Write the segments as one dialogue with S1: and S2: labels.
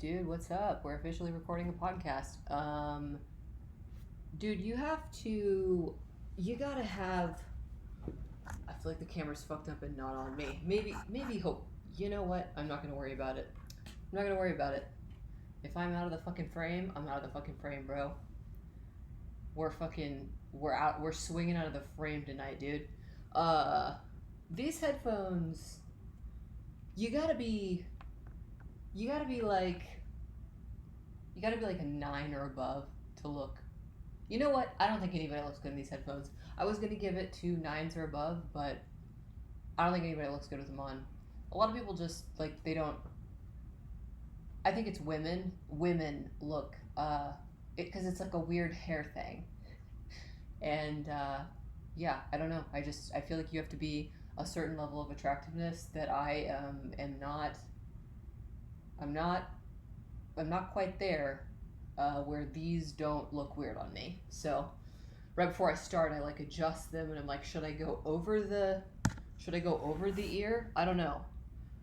S1: dude, what's up? We're officially recording a podcast. Dude, you gotta have. I feel like the camera's fucked up and not on me. Maybe hope. You know what? I'm not gonna worry about it. I'm not gonna worry about it. If I'm out of the fucking frame, I'm out of the fucking frame, bro. We're swinging out of the frame tonight, dude. These headphones, you gotta be like a 9 or above to look. You know what? I don't think anybody looks good in these headphones. I was gonna give it to 9s or above, but I don't think anybody looks good with them on. A lot of people just they don't. I think it's women. Women look because it's like a weird hair thing, and yeah, I don't know. I feel like you have to be a certain level of attractiveness that I am not. I'm not quite there, where these don't look weird on me. So right before I start, I adjust them, and I'm like, should I go over the ear? I don't know.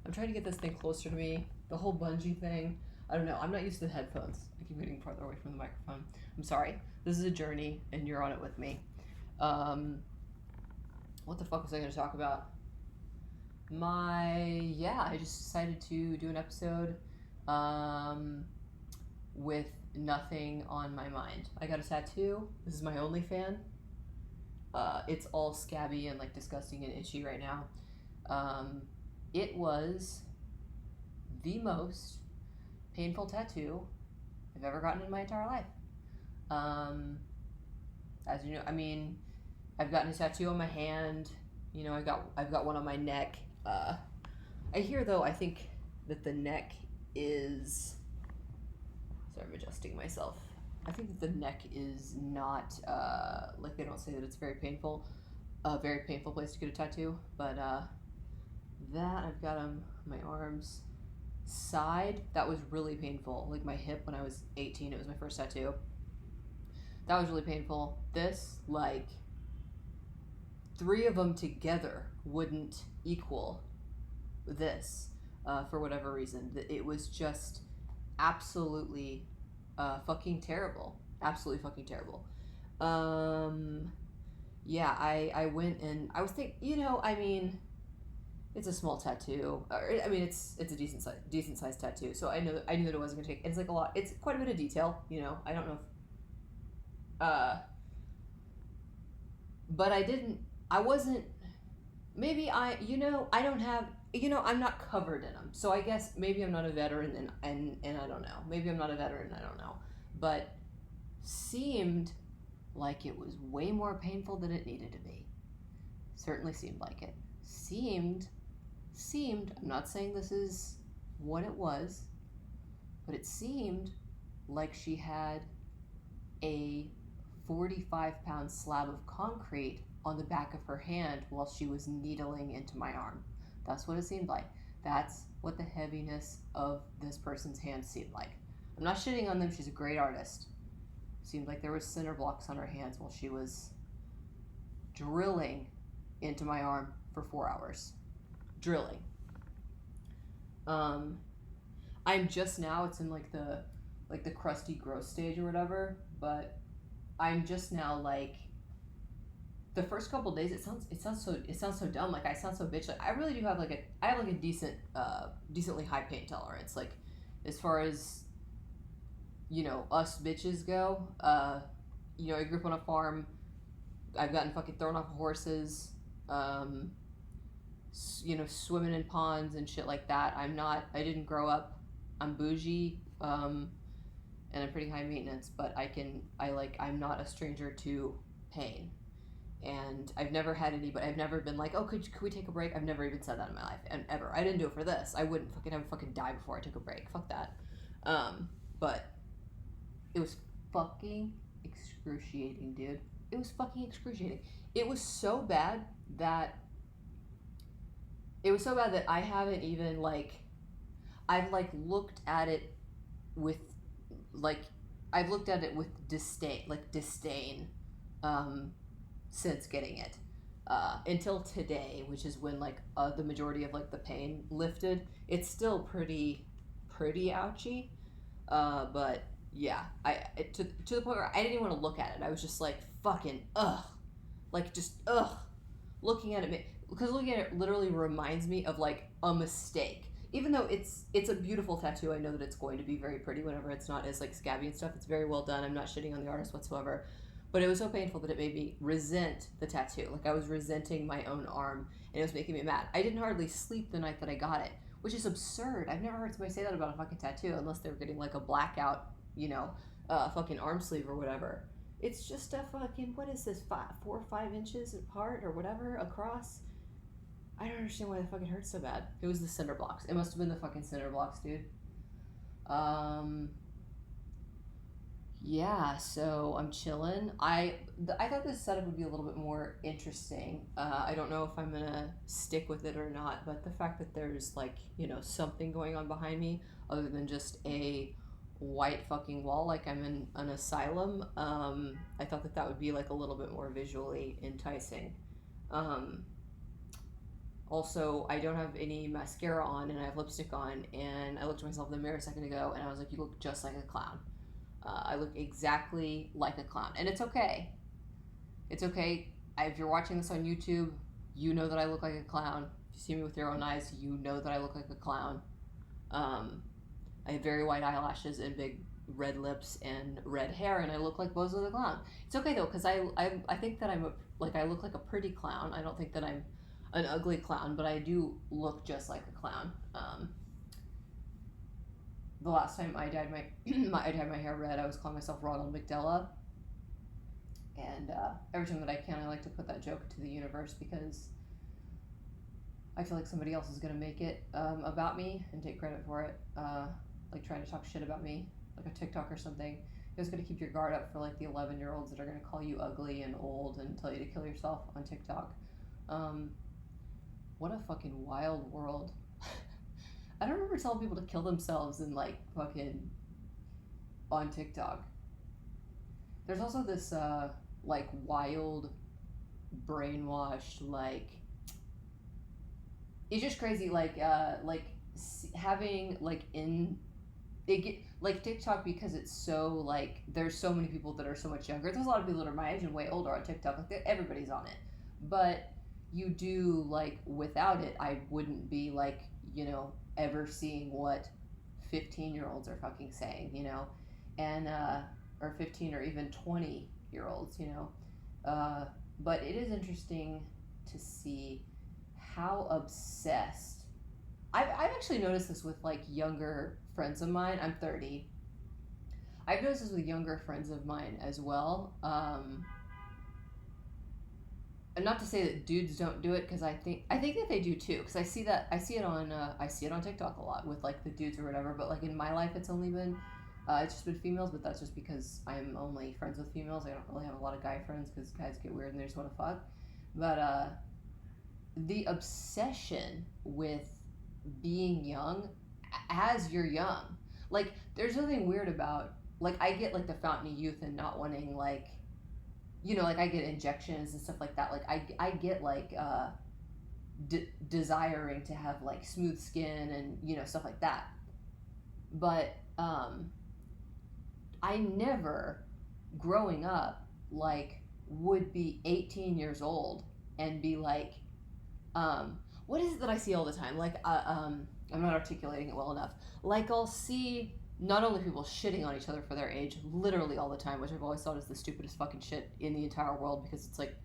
S1: I'm trying to get this thing closer to me. The whole bungee thing. I don't know. I'm not used to the headphones. I keep getting farther away from the microphone. I'm sorry. This is a journey, and you're on it with me. What the fuck was I going to talk about? I just decided to do an episode with nothing on my mind. I got a tattoo. This is my OnlyFans. It's all scabby and disgusting and itchy right now. It was the most painful tattoo I've ever gotten in my entire life. As you know, I've gotten a tattoo on my hand. I've got one on my neck. I hear though, I think that the neck is. Sorry, I'm adjusting myself. I think that the neck is not they don't say that it's very painful. A very painful place to get a tattoo, but that I've got on my arms. Side, that was really painful. My hip when I was 18, it was my first tattoo. That was really painful. This, 3 of them together wouldn't equal this, for whatever reason. It was just absolutely fucking terrible. Absolutely fucking terrible. Yeah, I went and I was thinking, it's a small tattoo. It's a decent size tattoo. So I knew that it wasn't gonna take. It's a lot. It's quite a bit of detail. I don't know if. But I didn't. I wasn't. Maybe I. I don't have. I'm not covered in them. So I guess maybe I'm not a veteran, and I don't know. Maybe I'm not a veteran. I don't know. But seemed like it was way more painful than it needed to be. Certainly seemed like it. Seemed, I'm not saying this is what it was, but it seemed like she had a 45-pound slab of concrete on the back of her hand while she was needling into my arm. That's what it seemed like. That's what the heaviness of this person's hand seemed like. I'm not shitting on them. She's a great artist. Seemed like there was cinder blocks on her hands while she was drilling into my arm for 4 hours. Drilling. I'm just now, it's in the crusty growth stage or whatever, but I'm just now the first couple days it sounds so dumb. I sound so bitch. I really do have a decently high pain tolerance. As far as us bitches go, I grew up on a farm. I've gotten fucking thrown off of horses. Swimming in ponds and shit like that. I didn't grow up. I'm bougie, and I'm pretty high maintenance, but I'm not a stranger to pain. And I've never had anybody, I've never been like, oh, could we take a break? I've never even said that in my life, and ever. I didn't do it for this. I wouldn't fucking die before I took a break. Fuck that. But it was fucking excruciating, dude. It was fucking excruciating. It was so bad that I haven't even I've looked at it with disdain since getting it, until today, which is when the majority of the pain lifted. It's still pretty ouchy, But yeah, to the point where I didn't even want to look at it. I was just like, fucking ugh, like just ugh. Looking at it, because looking at it literally reminds me of like a mistake. Even though it's a beautiful tattoo, I know that it's going to be very pretty whenever it's not as like scabby and stuff. It's very well done. I'm not shitting on the artist whatsoever, but it was so painful that it made me resent the tattoo. Like I was resenting my own arm, and it was making me mad. I didn't hardly sleep the night that I got it, which is absurd. I've never heard somebody say that about a fucking tattoo, unless they were getting like a blackout, fucking arm sleeve or whatever. It's just a fucking, what is this, 4 or 5 inches apart or whatever across. I don't understand why the fucking hurts so bad. It was the cinder blocks. It must have been the fucking cinder blocks, dude. Yeah, so I'm chilling. I thought this setup would be a little bit more interesting. I don't know if I'm gonna stick with it or not, but the fact that there's like, something going on behind me other than just a white fucking wall like I'm in an asylum, I thought that would be like a little bit more visually enticing. Um, Also, I don't have any mascara on and I have lipstick on, and I looked at myself in the mirror a second ago and I was like, you look just like a clown. I look exactly like a clown, and it's okay. It's okay. If you're watching this on YouTube, you know that I look like a clown. If you see me with your own eyes, you know that I look like a clown. I have very white eyelashes and big red lips and red hair, and I look like Bozo the Clown. It's okay though, because I think that I look like a pretty clown. I don't think that I'm an ugly clown, but I do look just like a clown. The last time I dyed I dyed my hair red, I was calling myself Ronald McDella, and every time that I can, I like to put that joke to the universe because I feel like somebody else is gonna make it about me and take credit for it, like trying to talk shit about me, like a TikTok or something. You just gotta keep your guard up for like the 11-year-olds that are gonna call you ugly and old and tell you to kill yourself on TikTok. What a fucking wild world. I don't remember telling people to kill themselves in like fucking on TikTok. There's also this like wild brainwashed, like it's just crazy, like having like in it get like TikTok, because it's so like there's so many people that are so much younger. There's a lot of people that are my age and way older on TikTok. Like everybody's on it, but you do like without it, I wouldn't be like ever seeing what 15-year-olds are fucking saying, and or 15 or even 20-year-olds, but it is interesting to see how obsessed I've actually noticed this with like younger friends of mine. I'm 30. I've noticed this with younger friends of mine as well. And not to say that dudes don't do it, because I think that they do too, because I see it on TikTok a lot with like the dudes or whatever. But like in my life, it's just been females. But that's just because I'm only friends with females. I don't really have a lot of guy friends because guys get weird and they just want to fuck. But the obsession with being young as you're young, like there's nothing weird about, like I get like the fountain of youth and not wanting like, like I get injections and stuff like that. Like I get like desiring to have like smooth skin and stuff like that. But I never, growing up, like would be 18 years old and be like, what is it that I see all the time? Like I'm not articulating it well enough. Like I'll see not only people shitting on each other for their age literally all the time, which I've always thought is the stupidest fucking shit in the entire world, because it's like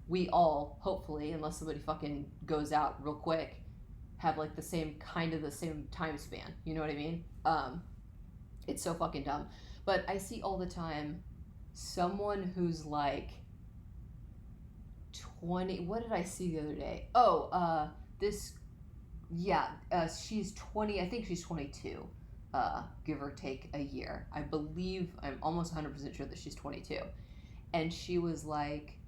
S1: we all, hopefully, unless somebody fucking goes out real quick, have like the same time span. You know what I mean? It's so fucking dumb. But I see all the time someone who's like 20. What did I see the other day? She's 20. I think she's 22. Give or take a year. I believe, I'm almost 100% sure that she's 22. And she was like,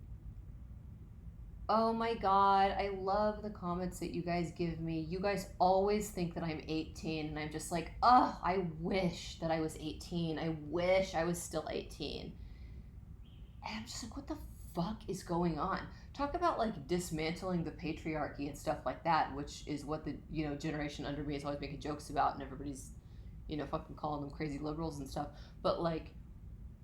S1: oh my god, I love the comments that you guys give me. You guys always think that I'm 18. And I'm just like, oh, I wish that I was 18. I wish I was still 18. And I'm just like, what the fuck is going on? Talk about like dismantling the patriarchy and stuff like that, which is what the generation under me is always making jokes about, and everybody's fucking calling them crazy liberals and stuff. But like,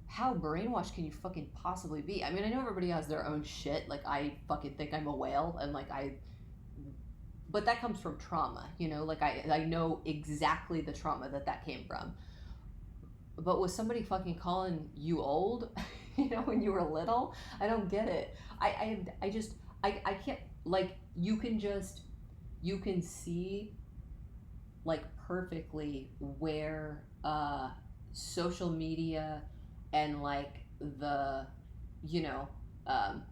S1: how brainwashed can you fucking possibly be? I mean, I know everybody has their own shit. Like, I fucking think I'm a whale, and like but that comes from trauma, Like, I know exactly the trauma that came from. But with somebody fucking calling you old, when you were little, I don't get it. I can't, like, you can see, like, perfectly where social media and, like, the, you know, um,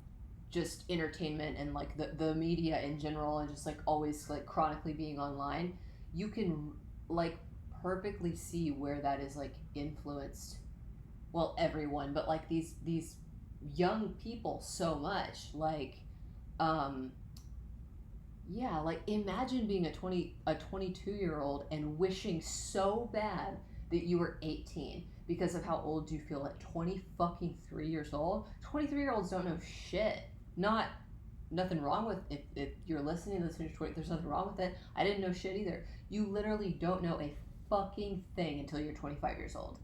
S1: just entertainment and, like, the media in general, and just, like, always, like, chronically being online, you can, like, perfectly see where that is, like, influenced, well, everyone, but, like, these young people so much. Like, um yeah, like, imagine being a 22-year-old and wishing so bad that you were 18 because of how old you feel at 20 fucking 3 years old. 23-year-olds don't know shit. Nothing wrong with, if you're listening to this and you're 20, there's nothing wrong with it. I didn't know shit either. You literally don't know a fucking thing until you're 25 years old.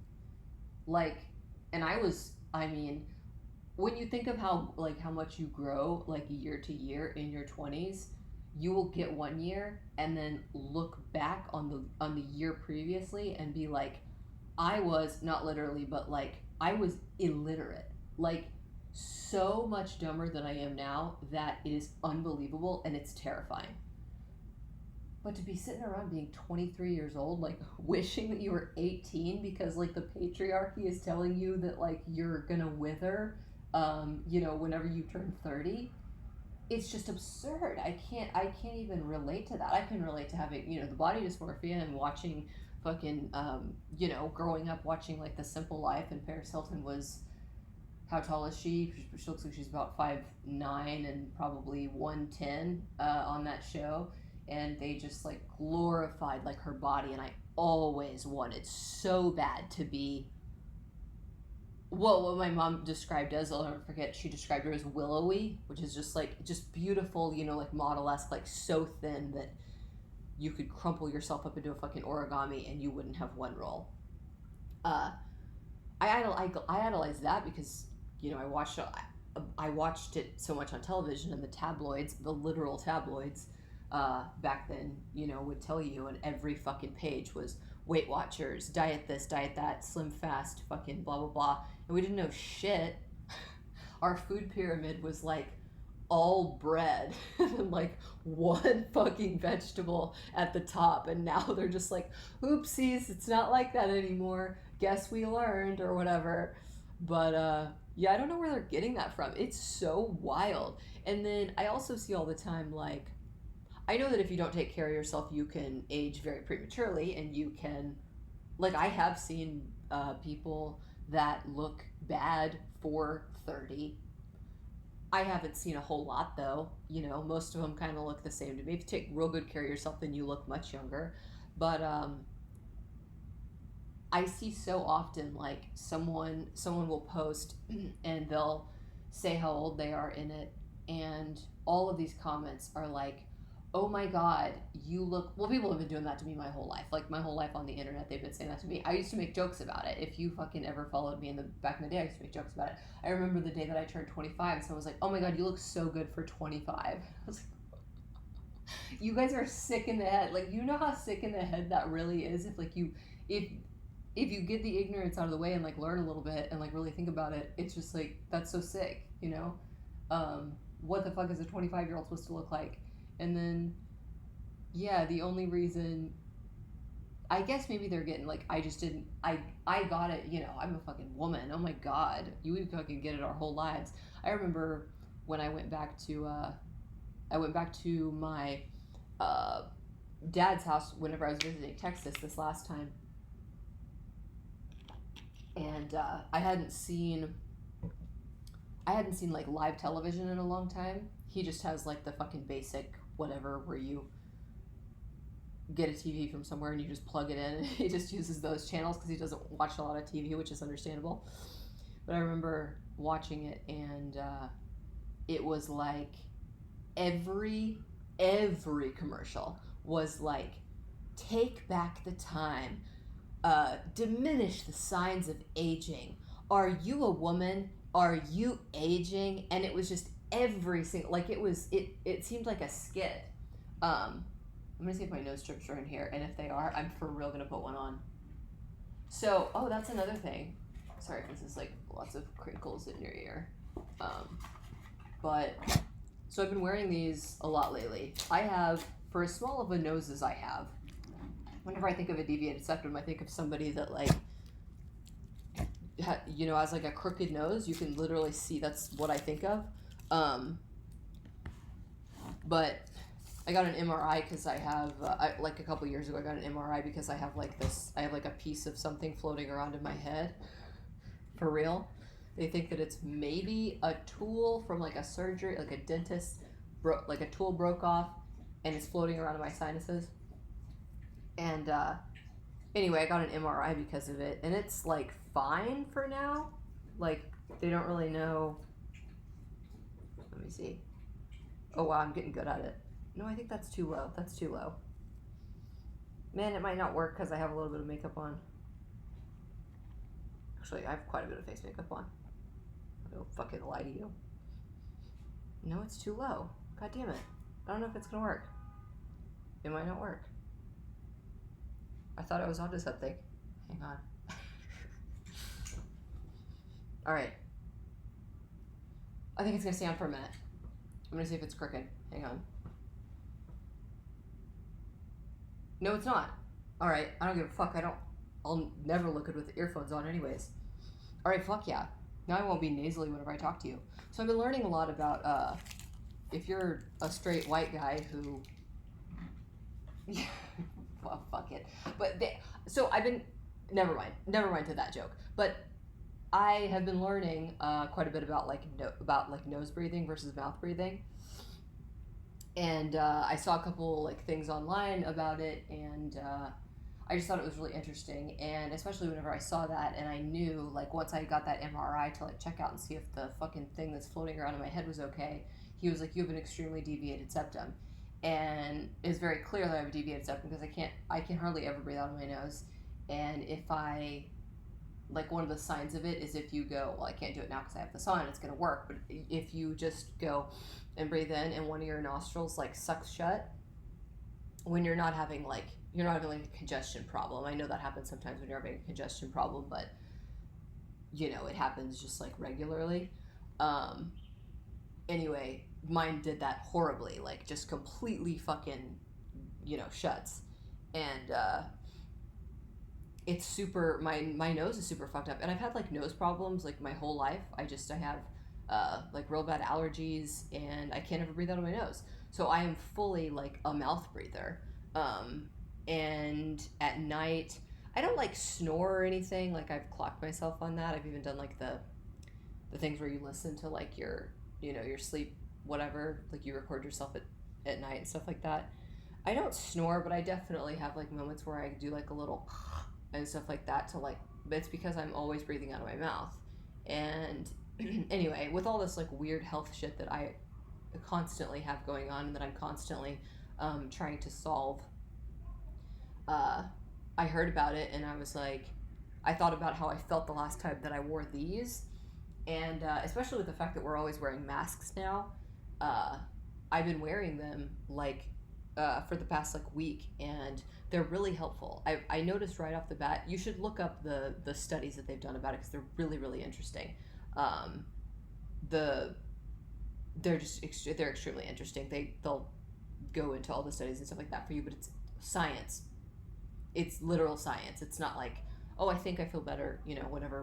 S1: Like, and I mean, when you think of how much you grow, like, year to year in your 20s, you will get one year and then look back on the year previously and be like, I was, not literally, but, like, I was illiterate, like, so much dumber than I am now that it is unbelievable, and it's terrifying. But to be sitting around being 23 years old, like, wishing that you were 18 because, like, the patriarchy is telling you that, like, you're gonna wither, whenever you turn 30, it's just absurd. I can't even relate to that. I can relate to having, the body dysmorphia and watching fucking, growing up watching, like, The Simple Life, and Paris Hilton was, how tall is she? She looks like she's about 5'9" and probably 110 on that show. And they just, like, glorified, like, her body, and I always wanted so bad to be, well, what my mom described as, I'll never forget, she described her as willowy, which is just, like, just beautiful, like, model-esque, like, so thin that you could crumple yourself up into a fucking origami and you wouldn't have one roll. I idolized that because, I watched it so much on television, and the tabloids, the literal tabloids, back then, would tell you, and every fucking page was Weight Watchers, diet this, diet that, slim fast, fucking blah blah blah, and we didn't know shit. Our food pyramid was, like, all bread and, like, one fucking vegetable at the top, and now they're just like, oopsies, it's not like that anymore, guess we learned, or whatever. But yeah, I don't know where they're getting that from. It's so wild. And then I also see all the time, like, I know that if you don't take care of yourself, you can age very prematurely, and you can, like, I have seen people that look bad for 30. I haven't seen a whole lot, though. Most of them kind of look the same to me. If you take real good care of yourself, then you look much younger. But I see so often, like, someone will post and they'll say how old they are in it, and all of these comments are like, oh my god, you look, well, people have been doing that to me my whole life. Like, my whole life on the internet, they've been saying that to me. I used to make jokes about it. If you fucking ever followed me in the back in the day, I used to make jokes about it. I remember the day that I turned 25, and someone was like, oh my god, you look so good for 25. I was like, you guys are sick in the head. Like, you know how sick in the head that really is? If, like, if you get the ignorance out of the way and, like, learn a little bit and, like, really think about it, it's just, like, that's so sick, what the fuck is a 25-year-old supposed to look like? And then, yeah, the only reason, I guess maybe they're getting, like, I just didn't, I got it, I'm a fucking woman, oh my god, you fucking get it our whole lives. I remember when I went back to my dad's house whenever I was visiting Texas this last time, and I hadn't seen, like, live television in a long time. He just has, like, the fucking basic whatever where you get a TV from somewhere and you just plug it in, and he just uses those channels because he doesn't watch a lot of TV, which is understandable. But I remember watching it, and it was like every commercial was like, take back the time diminish the signs of aging. Are you a woman? Are you aging? And it was just every single, like it seemed like a skit. I'm gonna see if my nose strips are in here, and if they are, I'm for real gonna put one on. So, oh, that's another thing. Sorry if this is like lots of crinkles in your ear. But, so I've been wearing these a lot lately. I have, for as small of a nose as I have, whenever I think of a deviated septum, I think of somebody that like, has like a crooked nose. You can literally see, that's what I think of. But I got an MRI because I have, like a couple years ago, I got an MRI because I have like this, I have like a piece of something floating around in my head. For real. They think that it's maybe a tool from like a surgery, like a dentist, like a tool broke off and it's floating around in my sinuses. And anyway, I got an MRI because of it, and it's like fine for now. Like they don't really know. Let me see. Oh wow, I'm getting good at it. No, I think that's too low. That's too low. Man, it might not work because I have a little bit of makeup on. Actually, I have quite a bit of face makeup on. I don't fucking lie to you. No, it's too low. God damn it. I don't know if it's gonna work. It might not work. I thought I was onto something. Hang on. Alright. I think it's gonna stay on for a minute. I'm gonna see if it's crooked. Hang on. No, it's not. Alright, I don't give a fuck. I'll never look good with earphones on anyways. Alright, fuck yeah. Now I won't be nasally whenever I talk to you. So I've been learning a lot about, if you're a straight white guy who... well, fuck it. But, so I've been... Never mind to that joke. But I have been learning quite a bit about nose breathing versus mouth breathing. And I saw a couple like things online about it, and I just thought it was really interesting. And especially whenever I saw that, and I knew like once I got that MRI to like check out and see if the fucking thing that's floating around in my head was okay, he was like, you have an extremely deviated septum. And it's very clear that I have a deviated septum because I can hardly ever breathe out of my nose. And if I, like one of the signs of it is if you go, well, I can't do it now because I have this on, it's going to work. But if you just go and breathe in and one of your nostrils like sucks shut, when you're not having like a congestion problem. I know that happens sometimes when you're having a congestion problem, but it happens just like regularly. Anyway, mine did that horribly, like just completely fucking, shuts. And, it's super, my nose is super fucked up. And I've had like nose problems like my whole life. I have like real bad allergies and I can't ever breathe out of my nose. So I am fully like a mouth breather. And at night, I don't like snore or anything. Like I've clocked myself on that. I've even done like the things where you listen to like your sleep, whatever, like you record yourself at night and stuff like that. I don't snore, but I definitely have like moments where I do like a little and stuff like that to like, but it's because I'm always breathing out of my mouth. And anyway, with all this like weird health shit that I constantly have going on and that I'm constantly trying to solve, I heard about it and I was like, I thought about how I felt the last time that I wore these, and especially with the fact that we're always wearing masks now, I've been wearing them like for the past like week, and they're really helpful. I noticed right off the bat, you should look up the studies that they've done about it because they're really, really interesting. They're extremely interesting. They'll go into all the studies and stuff like that for you, but it's science. It's literal science. It's not like, oh, I think I feel better, whenever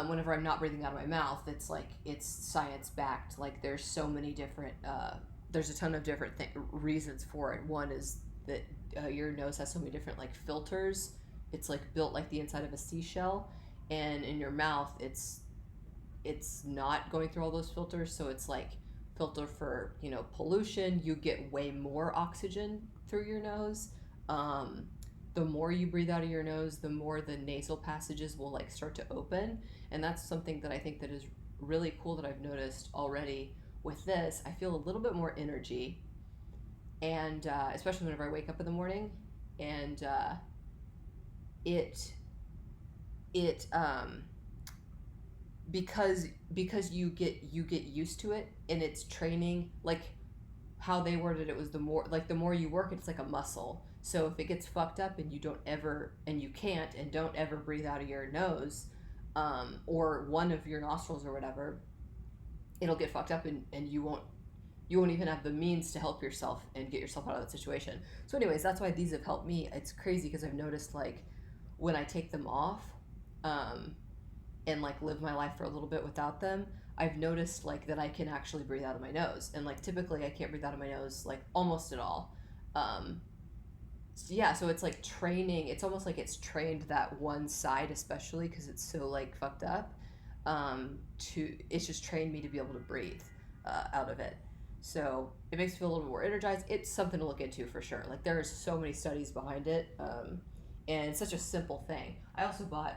S1: whenever I'm not breathing out of my mouth. It's like, it's science backed. Like there's so many different, there's a ton of different reasons for it. One is that your nose has so many different like filters. It's like built like the inside of a seashell, and in your mouth it's not going through all those filters, so it's like filter for pollution. You get way more oxygen through your nose. The more you breathe out of your nose, the more the nasal passages will like start to open, and that's something that I think that is really cool that I've noticed already. With this, I feel a little bit more energy, and especially whenever I wake up in the morning, and it it because you get used to it, and it's training, like how they worded it was the more you work, it's like a muscle. So if it gets fucked up and you don't ever and you can't and don't ever breathe out of your nose, or one of your nostrils or whatever, it'll get fucked up, and you won't even have the means to help yourself and get yourself out of that situation. So anyways, that's why these have helped me. It's crazy because I've noticed, like, when I take them off, um, and like live my life for a little bit without them, I've noticed like that I can actually breathe out of my nose. And like typically I can't breathe out of my nose like almost at all. Um, so yeah, so it's like training. It's almost like it's trained that one side, especially because it's so like fucked up. To It's just trained me to be able to breathe out of it. So it makes me feel a little more energized. It's something to look into for sure. Like there are so many studies behind it, and it's such a simple thing. I also bought.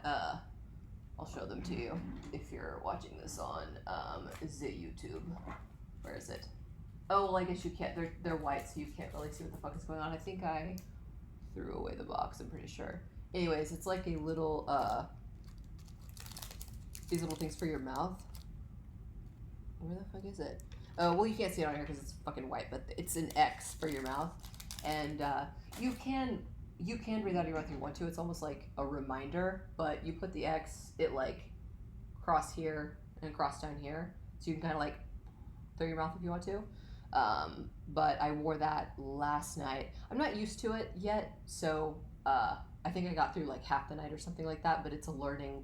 S1: I'll show them to you if you're watching this on the YouTube. Where is it? Oh, well, I guess you can't. They're white, so you can't really see what the fuck is going on. I think I threw away the box. I'm pretty sure. Anyways, it's like a little these little things for your mouth. Where the fuck is it? Oh, well, you can't see it on here because it's fucking white, but it's an X for your mouth, and you can breathe out of your mouth if you want to. It's almost like a reminder, but you put the X, it like cross here and cross down here, so you can kind of like through your mouth if you want to. But I wore that last night. I'm not used to it yet, so I think I got through like half the night or something like that. But it's a learning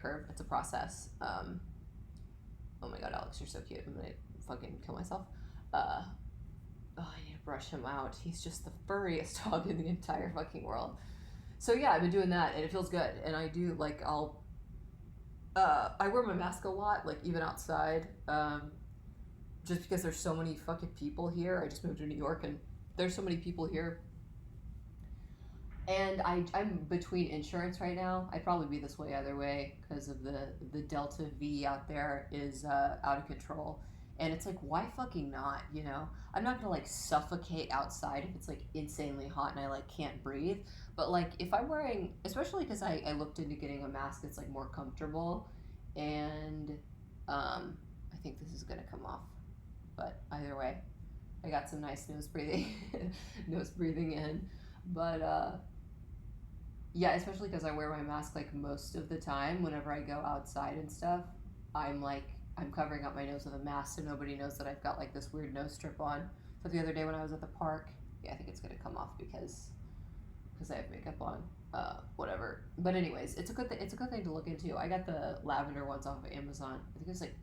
S1: curve. It's a process. Oh my god, Alex, you're so cute. I'm gonna fucking kill myself. I need to brush him out. He's just the furriest dog in the entire fucking world. So yeah, I've been doing that, and it feels good. And I do like I wear my mask a lot, like even outside, just because there's so many fucking people here. I just moved to New York, and there's so many people here. And I'm between insurance right now. I'd probably be this way either way because of the Delta V out there is out of control. And it's like, why fucking not, you know? I'm not gonna like suffocate outside if it's like insanely hot and I like can't breathe. But like if I'm wearing, especially because I looked into getting a mask that's like more comfortable, and I think this is gonna come off. But either way, I got some nice nose breathing, nose breathing in. But yeah, especially because I wear my mask like most of the time whenever I go outside and stuff. I'm covering up my nose with a mask so nobody knows that I've got like this weird nose strip on. So the other day when I was at the park, yeah, I think it's gonna come off because I have makeup on. Whatever. But anyways, it's a good thing to look into. I got the lavender ones off of Amazon. I think it's like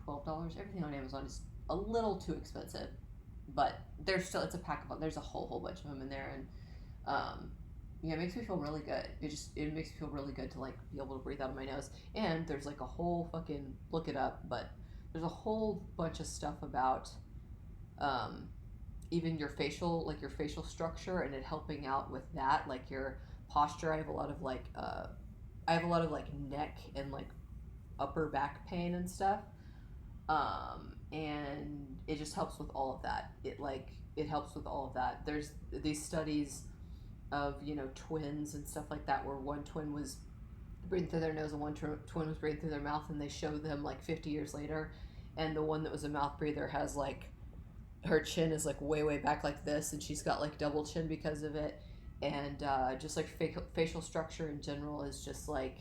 S1: $12. Everything on Amazon is a little too expensive, but it's a pack of, there's a whole bunch of them in there, and yeah, it makes me feel really good. It makes me feel really good to like be able to breathe out of my nose. And there's like a whole fucking, look it up, but there's a whole bunch of stuff about even your facial structure, and it helping out with that, like your posture. I have a lot of like neck and like upper back pain and stuff. And it just helps with all of that. It helps with all of that. There's these studies of, you know, twins and stuff like that, where one twin was breathing through their nose and one twin was breathing through their mouth, and they showed them like 50 years later, and the one that was a mouth breather has like, her chin is like way back like this, and she's got like double chin because of it, and just like facial structure in general is just like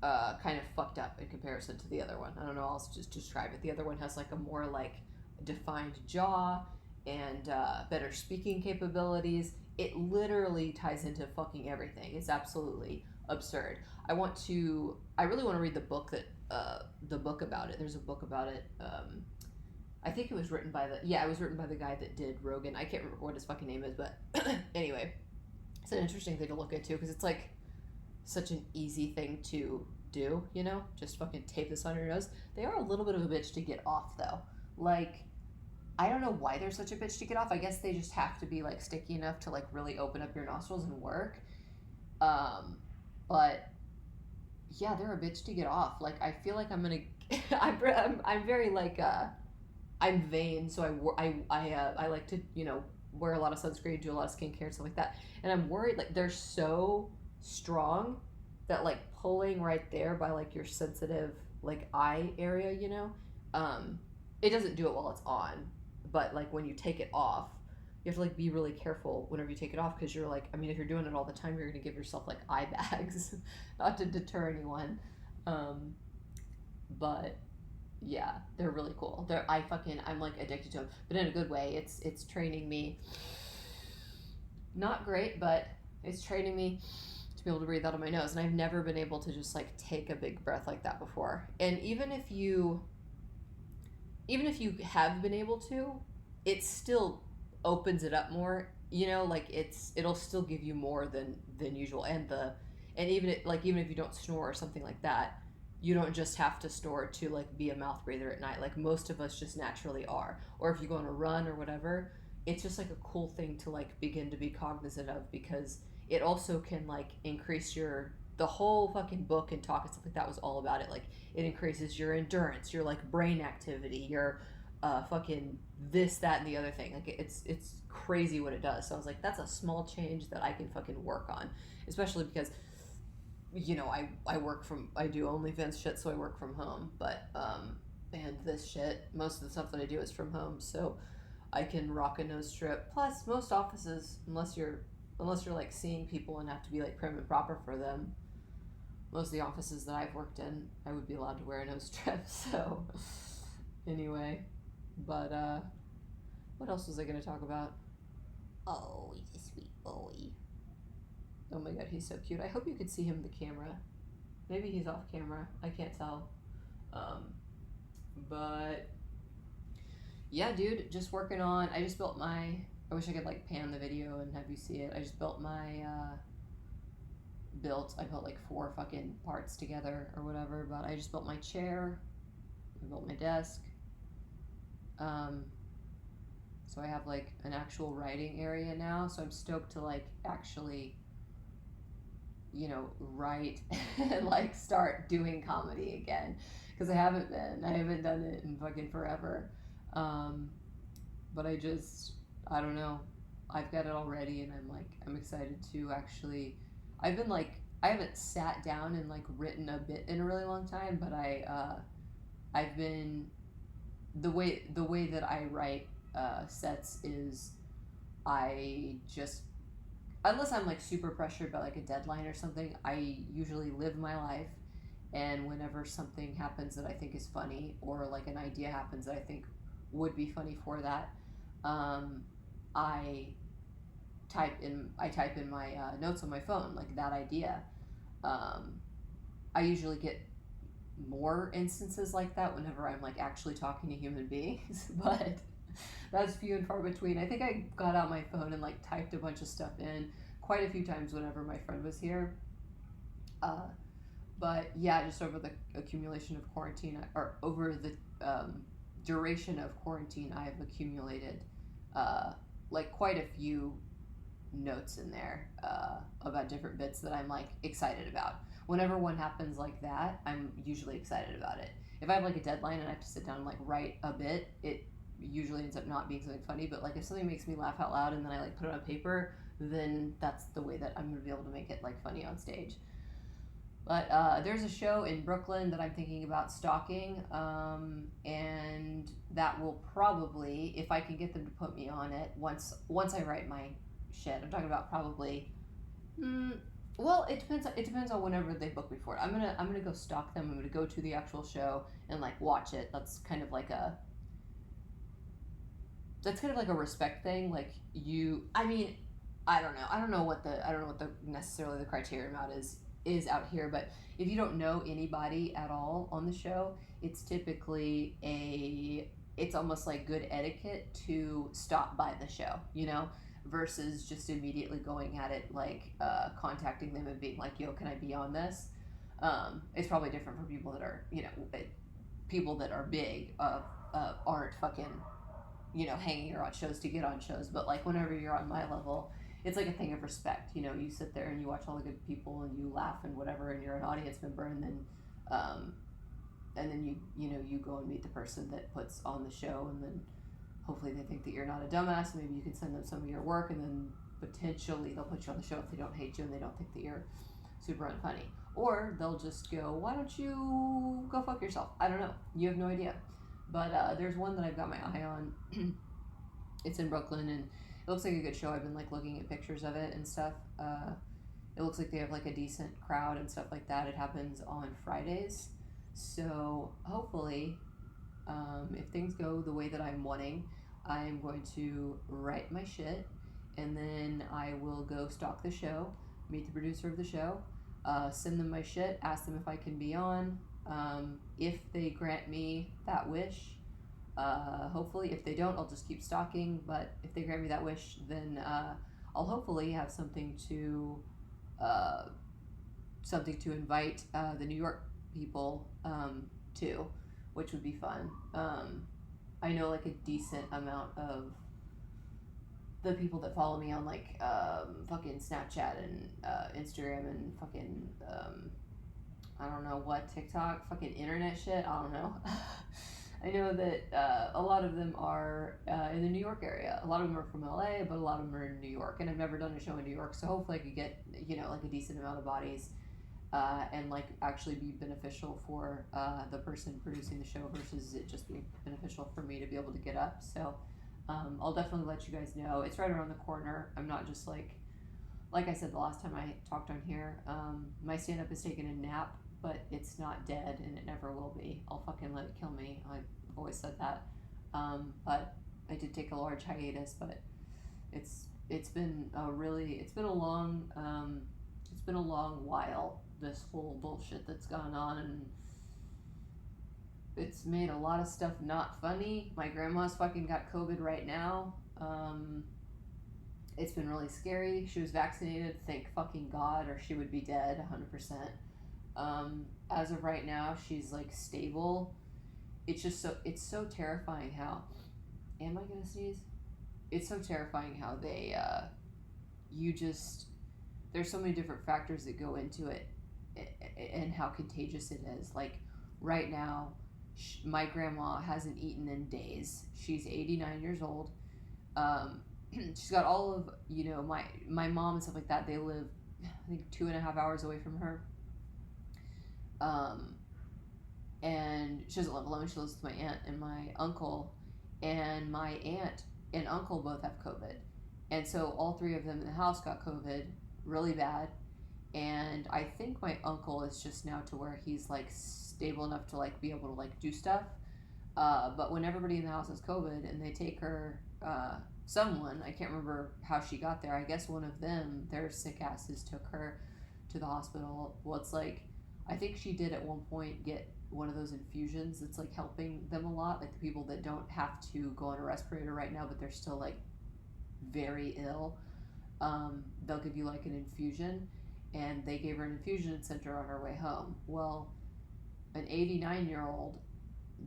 S1: kind of fucked up in comparison to the other one. I don't know how else to just describe it. The other one has like a more like defined jaw and better speaking capabilities. It literally ties into fucking everything. It's absolutely absurd. I really want to read the book about it. There's a book about it. I think it was written by the guy that did Rogan. I can't remember what his fucking name is, but anyway, it's an interesting thing to look into because it's like such an easy thing to do, you know? Just fucking tape this on your nose. They are a little bit of a bitch to get off, though. Like, I don't know why they're such a bitch to get off. I guess they just have to be like sticky enough to like really open up your nostrils and work. But yeah, they're a bitch to get off. Like, I feel like I'm gonna I'm very like I'm vain, so I like to, you know, wear a lot of sunscreen, do a lot of skincare and stuff like that. And I'm worried, like, they're so strong that, like, pulling right there by, like, your sensitive, like, eye area, you know, um, it doesn't do it while it's on, but, like, when you take it off, you have to, like, be really careful whenever you take it off, because you're, like, I mean, if you're doing it all the time, you're going to give yourself, like, eye bags. Not to deter anyone. But yeah, they're really cool. I'm like addicted to them, but in a good way. It's training me. Not great, but it's training me to be able to breathe out of my nose. And I've never been able to just like take a big breath like that before. And even if you have been able to, it still opens it up more. You know, like it'll still give you more than usual. And even if you don't snore or something like that, you don't just have to snore to like be a mouth breather at night. Like most of us just naturally are. Or if you go on a run or whatever, it's just like a cool thing to like begin to be cognizant of, because it also can like increase the whole fucking book and talk and stuff like that was all about it. Like it increases your endurance, your like brain activity, your fucking this, that, and the other thing. Like it's crazy what it does. So I was like, that's a small change that I can fucking work on, especially because you know, I do OnlyFans shit, so I work from home, but and this shit, most of the stuff that I do is from home, so I can rock a nose strip. Plus, most offices, unless you're like seeing people and have to be like prim and proper for them, most of the offices that I've worked in, I would be allowed to wear a nose strip. So anyway, but what else was I gonna talk about? Oh, he's a sweet boy. Oh my god, he's so cute. I hope you could see him in the camera. Maybe he's off camera. I can't tell. But yeah, dude, just working on. I just built my. I wish I could like pan the video and have you see it. I just built my. I built like 4 fucking parts together or whatever. But I just built my chair. I built my desk. So I have like an actual writing area now. So I'm stoked to like actually, you know, write and like start doing comedy again, because I haven't done it in fucking forever. But I don't know, I've got it all ready, and I'm excited to actually. I haven't sat down and like written a bit in a really long time, but I've been the way that I write sets is I just, unless I'm like super pressured by like a deadline or something, I usually live my life, and whenever something happens that I think is funny, or like an idea happens that I think would be funny for that, I type in my notes on my phone like that idea. I usually get more instances like that whenever I'm like actually talking to human beings, but that's few and far between. I think I got out my phone and like typed a bunch of stuff in quite a few times whenever my friend was here. But yeah, just over the accumulation of quarantine, or over the duration of quarantine, I have accumulated like quite a few notes in there about different bits that I'm like excited about. Whenever one happens like that, I'm usually excited about it. If I have like a deadline and I have to sit down and like write a bit, it usually ends up not being something funny. But like if something makes me laugh out loud and then I like put it on paper, then that's the way that I'm gonna be able to make it like funny on stage. But there's a show in Brooklyn that I'm thinking about stalking, and that will probably, if I can get them to put me on it, once I write my shit. I'm talking about probably. Well, it depends on whenever they book me for it. I'm gonna go stalk them. I'm gonna go to the actual show and like watch it. That's kind of like a respect thing. Like I mean, I don't know what the necessarily the criterion out is out here, but if you don't know anybody at all on the show, it's typically it's almost like good etiquette to stop by the show, you know, versus just immediately going at it like contacting them and being like, yo, can I be on this? It's probably different for people that are, you know, people that are big aren't fucking, you know, hanging around shows to get on shows, but like whenever you're on my level, it's like a thing of respect. You know, you sit there and you watch all the good people and you laugh and whatever, and you're an audience member, and then you go and meet the person that puts on the show, and then hopefully they think that you're not a dumbass. Maybe you can send them some of your work, and then potentially they'll put you on the show if they don't hate you and they don't think that you're super unfunny. Or they'll just go, why don't you go fuck yourself? I don't know. You have no idea. But there's one that I've got my eye on. It's in Brooklyn, and it looks like a good show. I've been like looking at pictures of it and stuff. It looks like they have like a decent crowd and stuff like that. It happens on Fridays. So hopefully, if things go the way that I'm wanting, I'm going to write my shit, and then I will go stalk the show, meet the producer of the show, send them my shit, ask them if I can be on. If they grant me that wish, hopefully. If they don't, I'll just keep stalking. But if they grant me that wish, then I'll hopefully have something to invite the New York people to, which would be fun. I know like a decent amount of the people that follow me on like fucking Snapchat and Instagram and fucking I don't know what, TikTok, fucking internet shit. I don't know. I know that a lot of them are in the New York area. A lot of them are from LA, but a lot of them are in New York. And I've never done a show in New York, so hopefully I could get, you know, like a decent amount of bodies and like actually be beneficial for the person producing the show versus it just being beneficial for me to be able to get up. So I'll definitely let you guys know. It's right around the corner. I'm not just like I said the last time I talked on here, my stand-up is taking a nap, but it's not dead and it never will be. I'll fucking let it kill me. I've always said that. But I did take a large hiatus, but it's been a long while, this whole bullshit that's gone on, and it's made a lot of stuff not funny. My grandma's fucking got COVID right now. It's been really scary. She was vaccinated, thank fucking God, or she would be dead 100%. As of right now, she's like stable. It's so terrifying how, am I gonna sneeze? It's so terrifying how they, there's so many different factors that go into it and how contagious it is. Like right now, my grandma hasn't eaten in days. She's 89 years old. She's got all of, you know, my mom and stuff like that. They live, I think, 2.5 hours away from her. And she doesn't live alone. She lives with my aunt and my uncle, and my aunt and uncle both have COVID. And so all three of them in the house got COVID really bad. And I think my uncle is just now to where he's like stable enough to like be able to like do stuff. But when everybody in the house has COVID and they take her, someone, I can't remember how she got there. I guess one of them, their sick asses took her to the hospital. Well, it's like, I think she did at one point get one of those infusions that's like helping them a lot. Like the people that don't have to go on a respirator right now, but they're still like very ill. They'll give you like an infusion, and they gave her an infusion and sent her on her way home. Well, an 89-year-old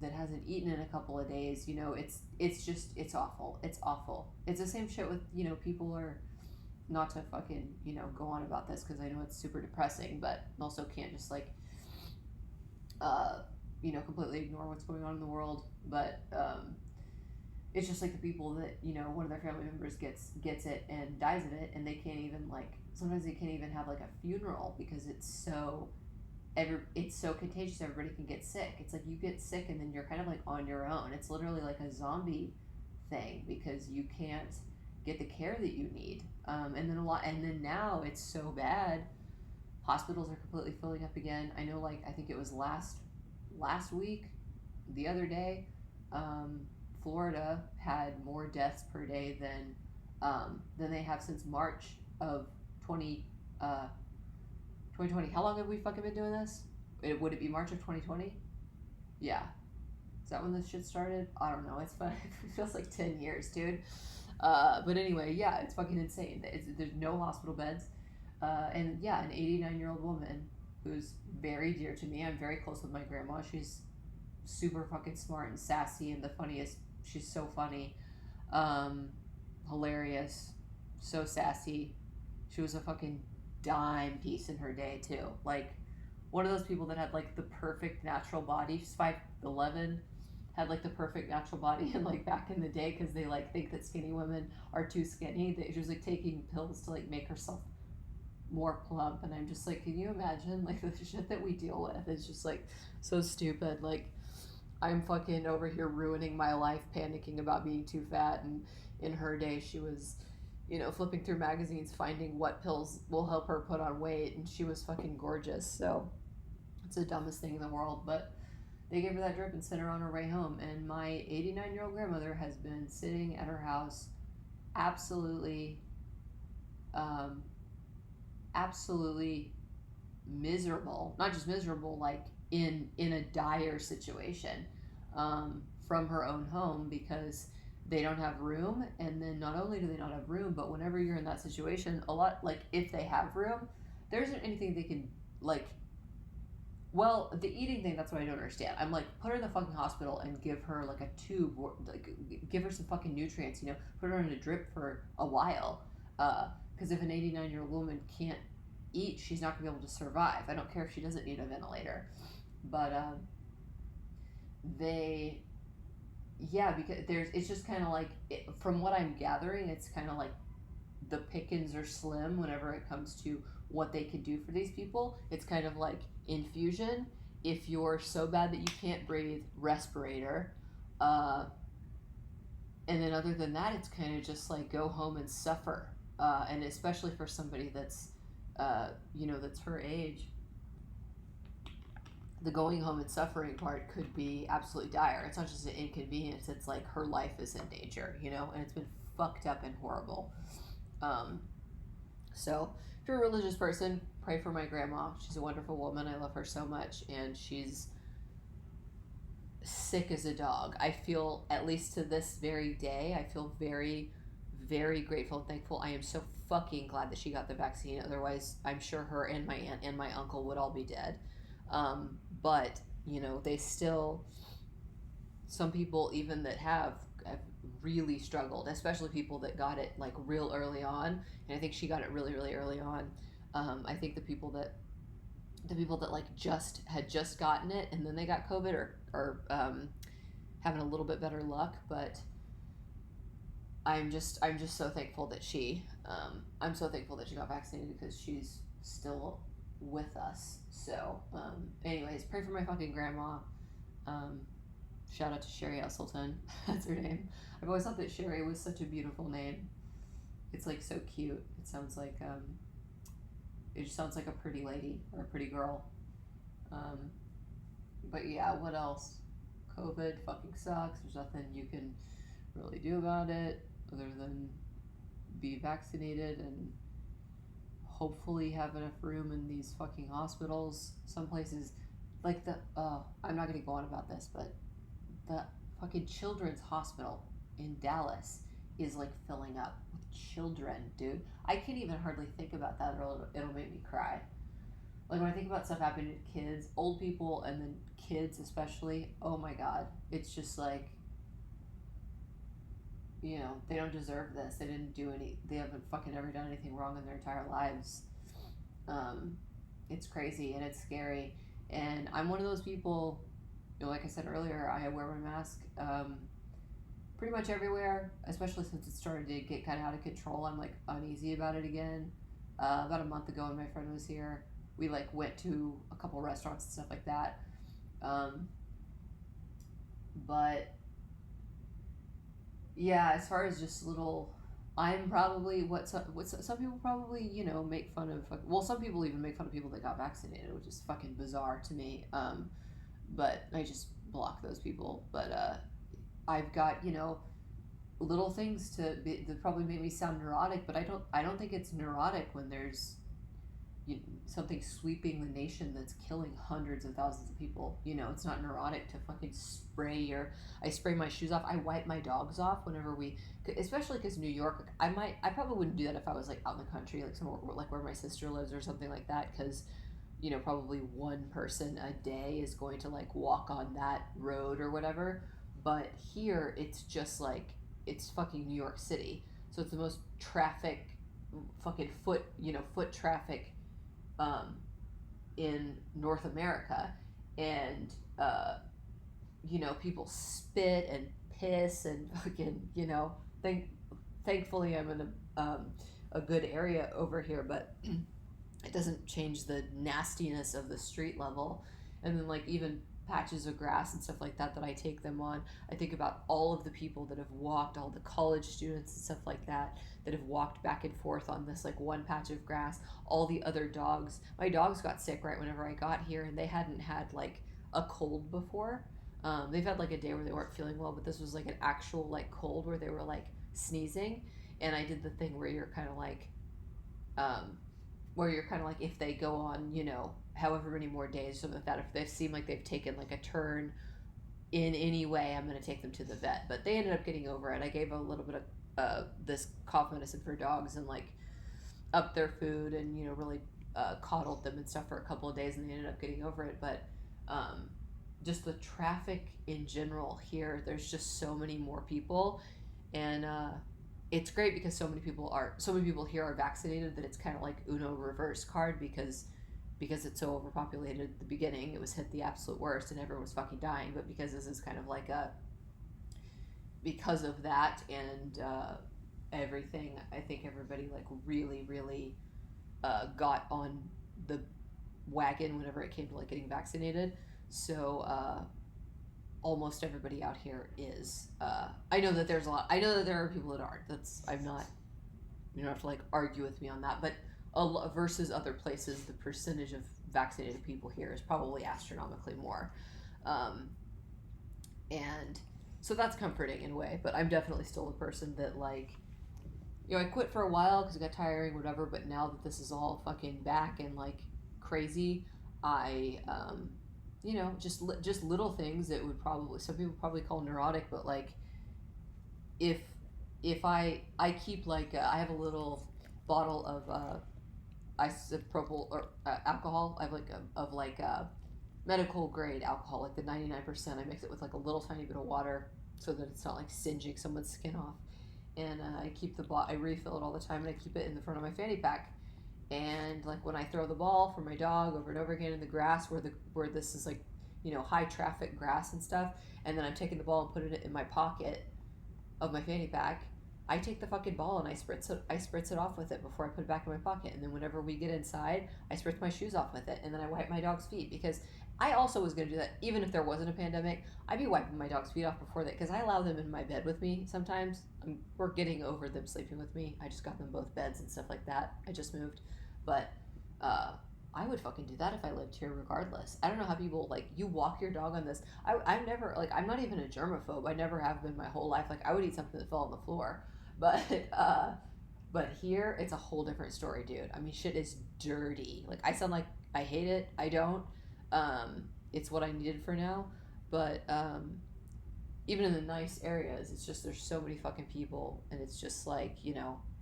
S1: that hasn't eaten in a couple of days, you know, it's awful. It's awful. It's the same shit with, you know, people are, not to fucking, you know, go on about this because I know it's super depressing, but also can't just like, you know, completely ignore what's going on in the world. But it's just like the people that, you know, one of their family members gets it and dies of it, and they can't even like, sometimes they can't even have like a funeral because it's so contagious. Everybody can get sick. It's like you get sick and then you're kind of like on your own. It's literally like a zombie thing because you can't get the care that you need. And then now it's so bad. Hospitals are completely filling up again. I know, like, I think it was last week, the other day, Florida had more deaths per day than they have since March of 2020. How long have we fucking been doing this? Would it be March of 2020? Yeah. Is that when this shit started? I don't know. It's fun. It feels like 10 years, dude. But anyway, yeah, it's fucking insane. There's no hospital beds. And yeah, an 89-year-old woman who's very dear to me. I'm very close with my grandma. She's super fucking smart and sassy and the funniest. She's so funny. Hilarious. So sassy. She was a fucking dime piece in her day too. Like one of those people that had like the perfect natural body. She's 5'11", had like the perfect natural body, and like back in the day, because they like think that skinny women are too skinny, that she was like taking pills to like make herself more plump. And I'm just like, can you imagine like the shit that we deal with? It's just like so stupid. Like, I'm fucking over here ruining my life, panicking about being too fat. And in her day, she was, flipping through magazines, finding what pills will help her put on weight, and she was fucking gorgeous. So it's the dumbest thing in the world, but they gave her that drip and sent her on her way home. And my 89-year-old grandmother has been sitting at her house, absolutely, um, absolutely miserable. Not just miserable, like in a dire situation, from her own home, because they don't have room. And then not only do they not have room, but whenever you're in that situation, a lot, like, if they have room, there isn't anything they can, like, well, the eating thing, that's what I don't understand. I'm like, put her in the fucking hospital and give her like a tube, or like give her some fucking nutrients, put her in a drip for a while. Because if an 89-year-old woman can't eat, she's not gonna be able to survive. I don't care if she doesn't need a ventilator. But they, yeah, because it's just kind of like, from what I'm gathering, it's kind of like the pickings are slim whenever it comes to what they can do for these people. It's kind of like infusion. If you're so bad that you can't breathe, respirator. And then other than that, it's kind of just like go home and suffer. And especially for somebody that's, that's her age, the going home and suffering part could be absolutely dire. It's not just an inconvenience. It's like her life is in danger, and it's been fucked up and horrible. So if you're a religious person, pray for my grandma. She's a wonderful woman. I love her so much, and she's sick as a dog. I feel, at least to this very day, I feel very, very grateful and thankful. I am so fucking glad that she got the vaccine. Otherwise, I'm sure her and my aunt and my uncle would all be dead. But they still, some people even that have really struggled, especially people that got it like real early on. And I think she got it really, really early on. I think the people that like had just gotten it and then they got COVID, or having a little bit better luck. But I'm just so thankful that I'm so thankful that she got vaccinated, because she's still with us. So anyways, pray for my fucking grandma. Shout out to Sherry Esselton. That's her name. I've always thought that Sherry was such a beautiful name. It's like so cute. It sounds like it just sounds like a pretty lady or a pretty girl. But yeah, what else? COVID fucking sucks. There's nothing you can really do about it other than be vaccinated and hopefully have enough room in these fucking hospitals. Some places, like I'm not gonna go on about this, but the fucking children's hospital in Dallas is like filling up with children, dude. I can't even hardly think about that, or it'll make me cry. Like, when I think about stuff happening to kids, old people, and then kids especially, oh my god. It's just like, they don't deserve this. They haven't fucking ever done anything wrong in their entire lives. It's crazy and it's scary. And I'm one of those people, like I said earlier, I wear my mask pretty much everywhere, especially since it started to get kind of out of control. I'm like uneasy about it again. About a month ago when my friend was here, we like went to a couple restaurants and stuff like that. But yeah, as far as just little, I'm probably what some people probably make fun of. Well, some people even make fun of people that got vaccinated, which is fucking bizarre to me. But I just block those people. But I've got little things that probably make me sound neurotic, but I don't think it's neurotic when there's something sweeping the nation that's killing hundreds of thousands of people. It's not neurotic to fucking I spray my shoes off. I wipe my dogs off whenever especially because New York, I probably wouldn't do that if I was like out in the country, like somewhere like where my sister lives or something like that, because probably one person a day is going to like walk on that road or whatever. But here it's just like, it's fucking New York City, so it's the most traffic, fucking foot traffic in North America. And people spit and piss and fucking, thankfully I'm in a good area over here, but it doesn't change the nastiness of the street level. And then, like, even patches of grass and stuff like that I take them on. I think about all of the people that have walked, all the college students and stuff like that have walked back and forth on this like one patch of grass, all the other dogs. My dogs got sick right whenever I got here, and they hadn't had like a cold before. They've had like a day where they weren't feeling well, but this was like an actual like cold where they were like sneezing. And I did the thing where you're kind of like, if they go on, however many more days, something like that, if they seem like they've taken like a turn in any way, I'm going to take them to the vet. But they ended up getting over it. I gave a little bit of this cough medicine for dogs and like upped their food and, really coddled them and stuff for a couple of days, and they ended up getting over it. But just the traffic in general here, there's just so many more people. And it's great because so many people here are vaccinated that it's kind of like Uno reverse card, because it's so overpopulated at the beginning, it was hit the absolute worst and everyone was fucking dying. But because this is kind of like because of that and everything, I think everybody like really, really got on the wagon whenever it came to like getting vaccinated. So almost everybody out here is. I know that there are people that aren't. I'm not. You don't have to like argue with me on that. But versus other places, the percentage of vaccinated people here is probably astronomically more, and so that's comforting in a way. But I'm definitely still a person that like, I quit for a while because it got tiring, whatever. But now that this is all fucking back and like crazy, I just little things that would probably, some people probably call neurotic, but like if I keep like I have a little bottle of isopropyl or alcohol. I have like medical grade alcohol, like the 99%. I mix it with like a little tiny bit of water so that it's not like singeing someone's skin off. And I keep I refill it all the time, and I keep it in the front of my fanny pack. And like when I throw the ball for my dog over and over again in the grass where this is like, high traffic grass and stuff, and then I'm taking the ball and putting it in my pocket of my fanny pack, I take the fucking ball and I spritz it off with it before I put it back in my pocket. And then whenever we get inside, I spritz my shoes off with it, and then I wipe my dog's feet, because I also was going to do that even if there wasn't a pandemic. I'd be wiping my dog's feet off before that, because I allow them in my bed with me sometimes. We're getting over them sleeping with me. I just got them both beds and stuff like that. I just moved. But I would fucking do that if I lived here regardless. I don't know how people, like, you walk your dog on this. I've never, like, I'm not even a germaphobe. I never have been my whole life. Like, I would eat something that fell on the floor. But here, it's a whole different story, dude. I mean, shit is dirty. Like, I sound like I hate it. I don't. It's what I needed for now. But even in the nice areas, it's just there's so many fucking people, and it's just like,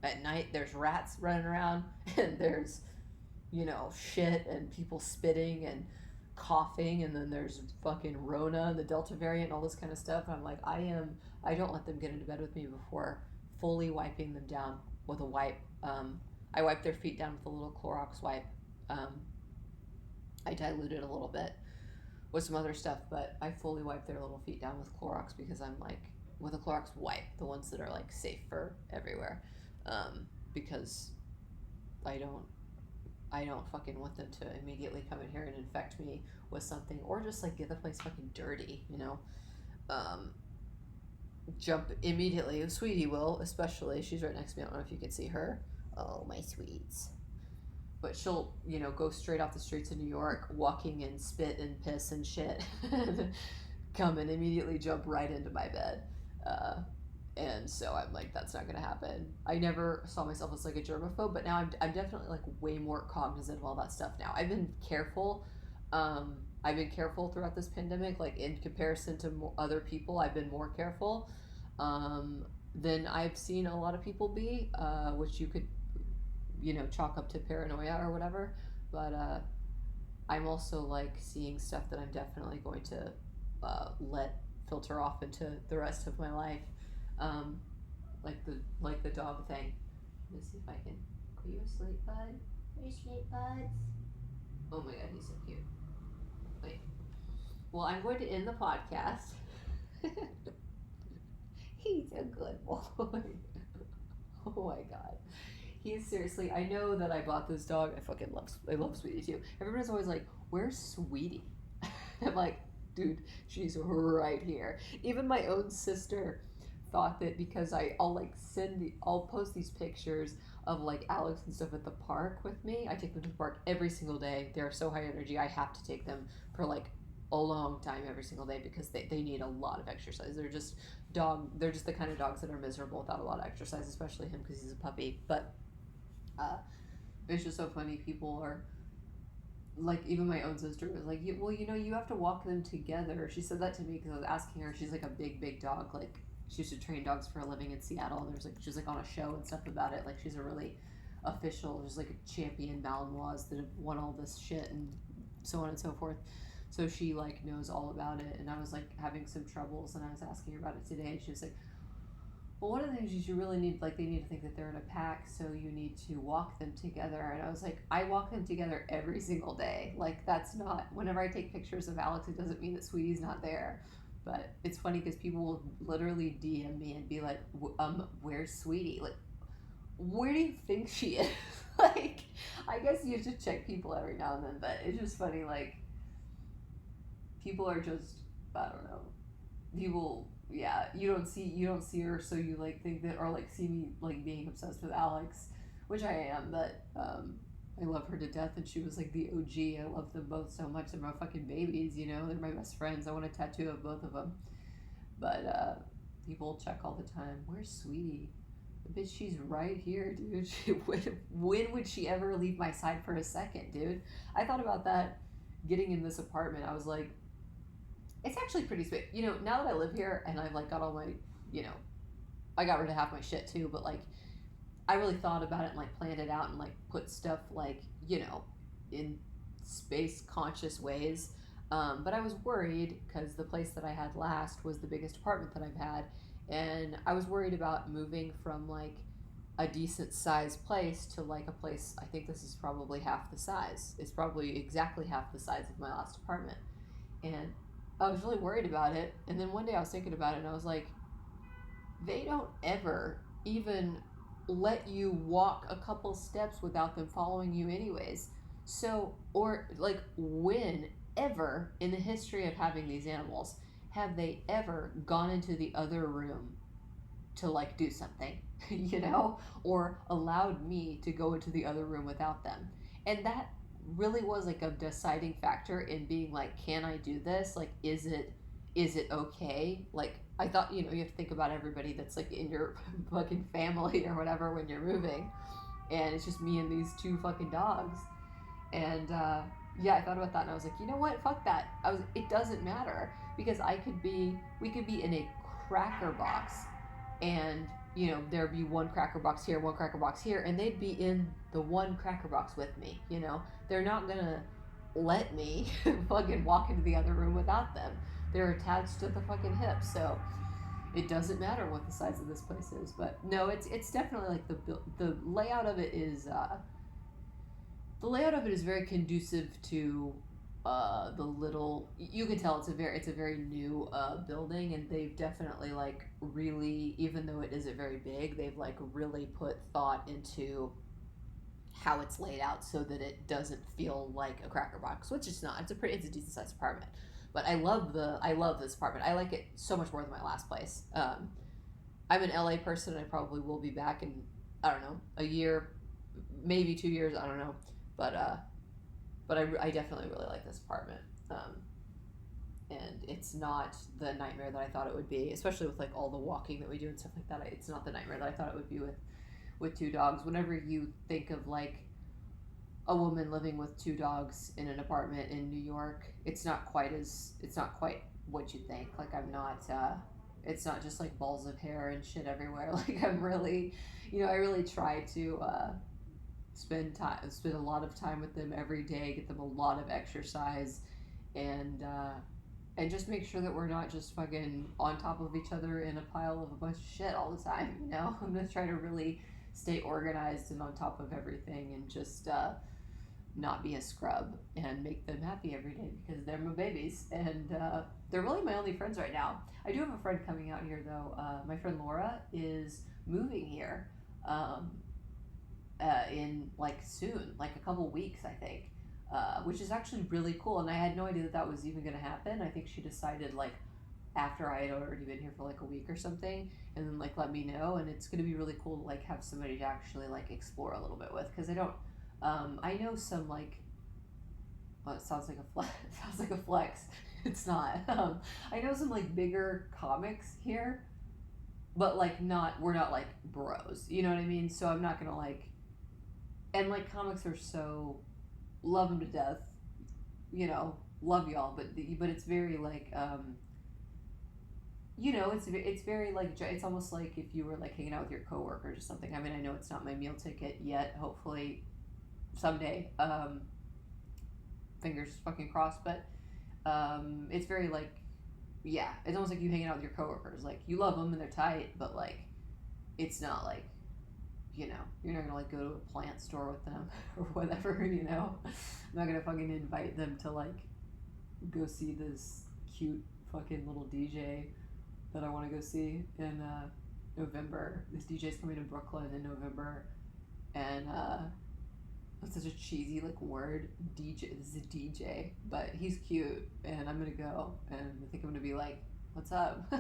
S1: at night there's rats running around, and there's, shit and people spitting and coughing, and then there's fucking Rona and the Delta variant and all this kind of stuff. And I'm like, I don't let them get into bed with me before fully wiping them down with a wipe. I wipe their feet down with a little Clorox wipe. I dilute it a little bit with some other stuff, but I fully wipe their little feet down with Clorox, because I'm like, with a Clorox wipe, the ones that are like safe for everywhere, because I don't fucking want them to immediately come in here and infect me with something, or just like get the place fucking dirty, jump immediately. Sweetie will, especially, she's right next to me. I don't know if you can see her. Oh, my sweets. But she'll, go straight off the streets of New York, walking and spit and piss and shit, come and immediately jump right into my bed. And so I'm like, that's not going to happen. I never saw myself as like a germaphobe, but now I'm definitely like way more cognizant of all that stuff now. I've been careful. I've been careful throughout this pandemic, like in comparison to other people. I've been more careful than I've seen a lot of people be, which you could, chalk up to paranoia or whatever. But I'm also like seeing stuff that I'm definitely going to let filter off into the rest of my life. Like the dog thing. Let me see if I can. Are you asleep, bud? Are you asleep, buds? Oh my god, he's so cute. Wait. Well, I'm going to end the podcast. He's a good boy. Oh my god. He's seriously, I know that I bought this dog. I love Sweetie too. Everybody's always like, where's Sweetie? I'm like, dude, she's right here. Even my own sister thought that because I'll post these pictures of like Alex and stuff at the park with me. I take them to the park every single day. They're so high energy. I have to take them for like a long time every single day because they need a lot of exercise. They're just the kind of dogs that are miserable without a lot of exercise, especially him because he's a puppy. But it's just so funny. People are like, even my own sister was like, well, you have to walk them together. She said that to me because I was asking her. She's like a big dog. Like, she used to train dogs for a living in Seattle. And she's like on a show and stuff about it. Like, she's a really official, there's like a champion Malinois that have won all this shit and so on and so forth. So she like knows all about it. And I was like having some troubles and I was asking her about it today. And she was like, well, one of the things is you really need, like, they need to think that they're in a pack, so you need to walk them together. And I was like, I walk them together every single day. Like, that's not, whenever I take pictures of Alex, it doesn't mean that Sweetie's not there. But it's funny because people will literally DM me and be like, where's Sweetie? Like, where do you think she is? Like, I guess you have to check people every now and then, but it's just funny, like, people are just, I don't know, people, yeah, you don't see her, so you like think that, or like see me like being obsessed with Alex, which I am, but I love her to death, and she was like the OG. I love them both so much. They're my fucking babies, they're my best friends. I want a tattoo of both of them. But people check all the time, where's Sweetie? Bitch, she's right here, dude. When would she ever leave my side for a second, dude? I thought about that getting in this apartment. I was like, it's actually pretty sweet. Now that I live here and I've like got all my, I got rid of half my shit too, but like I really thought about it and like planned it out and like put stuff like, in space conscious ways. But I was worried because the place that I had last was the biggest apartment that I've had. And I was worried about moving from like a decent sized place to like a place, I think this is probably half the size. It's probably exactly half the size of my last apartment. And I was really worried about it. And then one day I was thinking about it and I was like, they don't ever even let you walk a couple steps without them following you anyways. So, or like, when ever in the history of having these animals have they ever gone into the other room to like do something, or allowed me to go into the other room without them? And that really was like a deciding factor in being like, can I do this? Like, is it okay? Like, I thought, you have to think about everybody that's like in your fucking family or whatever when you're moving, and it's just me and these two fucking dogs. And yeah, I thought about that and I was like, you know what? Fuck that. It doesn't matter, because we could be in a cracker box, and there'd be one cracker box here, and they'd be in the one cracker box with me. They're not gonna let me fucking walk into the other room without them. They're attached to the fucking hip, so it doesn't matter what the size of this place is. But no, it's definitely like the layout of it is very conducive to the little, you can tell it's a very new building, and they've definitely like really, even though it isn't very big, they've like really put thought into how it's laid out so that it doesn't feel like a cracker box, which it's not. It's a decent sized apartment. But I love this apartment. I like it so much more than my last place. I'm an LA person, and I probably will be back in, I don't know, a year, maybe 2 years, I don't know. But I definitely really like this apartment. And it's not the nightmare that I thought it would be, especially with like all the walking that we do and stuff like that. It's not the nightmare that I thought it would be with two dogs. Whenever you think of like a woman living with two dogs in an apartment in New York, it's not quite what you think. Like, I'm not, it's not just like balls of hair and shit everywhere. Like, I'm really, I really try to spend a lot of time with them every day, get them a lot of exercise, and just make sure that we're not just fucking on top of each other in a pile of a bunch of shit all the time. I'm gonna try to really stay organized and on top of everything, and just not be a scrub and make them happy every day because they're my babies and they're really my only friends right now. I do have a friend coming out here though. My friend Laura is moving here um, in like soon, like a couple weeks, I think, which is actually really cool. And I had no idea that that was even going to happen. I think she decided like after I had already been here for like a week or something, and then like let me know. And it's going to be really cool to like have somebody to actually like explore a little bit with because I don't. I know some like. Well, it sounds like a flex. It sounds like a flex. It's not. I know some like bigger comics here, but like not. We're not like bros. You know what I mean? So I'm not gonna like. And like comics are so love them to death. You know, love y'all, but it's very like you know, it's very like it's almost like if you were like hanging out with your coworkers or something. I mean, I know it's not my meal ticket yet. Hopefully, someday. Fingers fucking crossed, but it's very like, yeah, it's almost like you hanging out with your coworkers. Like you love them and they're tight, but like, it's not like, you know, you're not gonna like go to a plant store with them or whatever. You know, I'm not gonna fucking invite them to like go see this cute fucking little DJ that I want to go see in November. This DJ's coming to Brooklyn in November, and that's such a cheesy like word. DJ. This is a DJ, but he's cute, and I'm gonna go, and I think I'm gonna be like, "What's up?"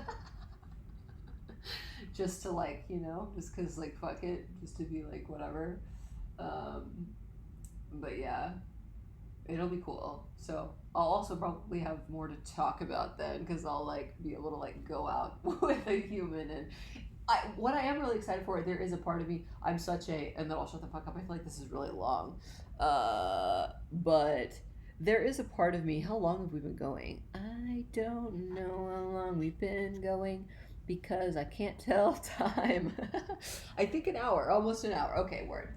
S1: Just to like, you know, just cause like fuck it, just to be like whatever. But yeah, it'll be cool. So I'll also probably have more to talk about then, because I'll like be able to like go out with a human and what I am really excited for, there is a part of me, I'm such a, and then I'll shut the fuck up, I feel like this is really long. But there is a part of me, how long have we been going? I don't know how long we've been going because I can't tell time. I think an hour, almost an hour. Okay, word.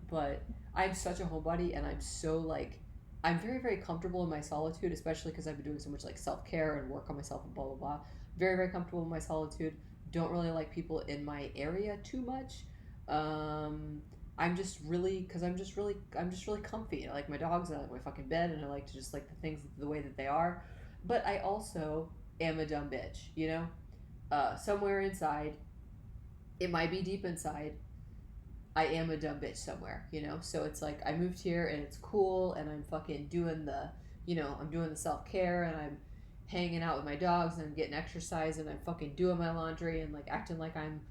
S1: But I'm such a homebody and I'm so like, I'm very, very comfortable in my solitude, especially because I've been doing so much like self care and work on myself and blah, blah, blah. Very, very comfortable in my solitude. Don't really like people in my area too much. I'm just really, because I'm just really comfy. I like my dogs, and I like my fucking bed, and I like to just like the things the way that they are. But I also am a dumb bitch, you know? Somewhere inside, it might be deep inside, I am a dumb bitch somewhere, you know? So it's like I moved here and it's cool, and I'm fucking doing the, you know, I'm doing the self care, and I'm hanging out with my dogs, and I'm getting exercise, and I'm fucking doing my laundry, and like acting like I'm,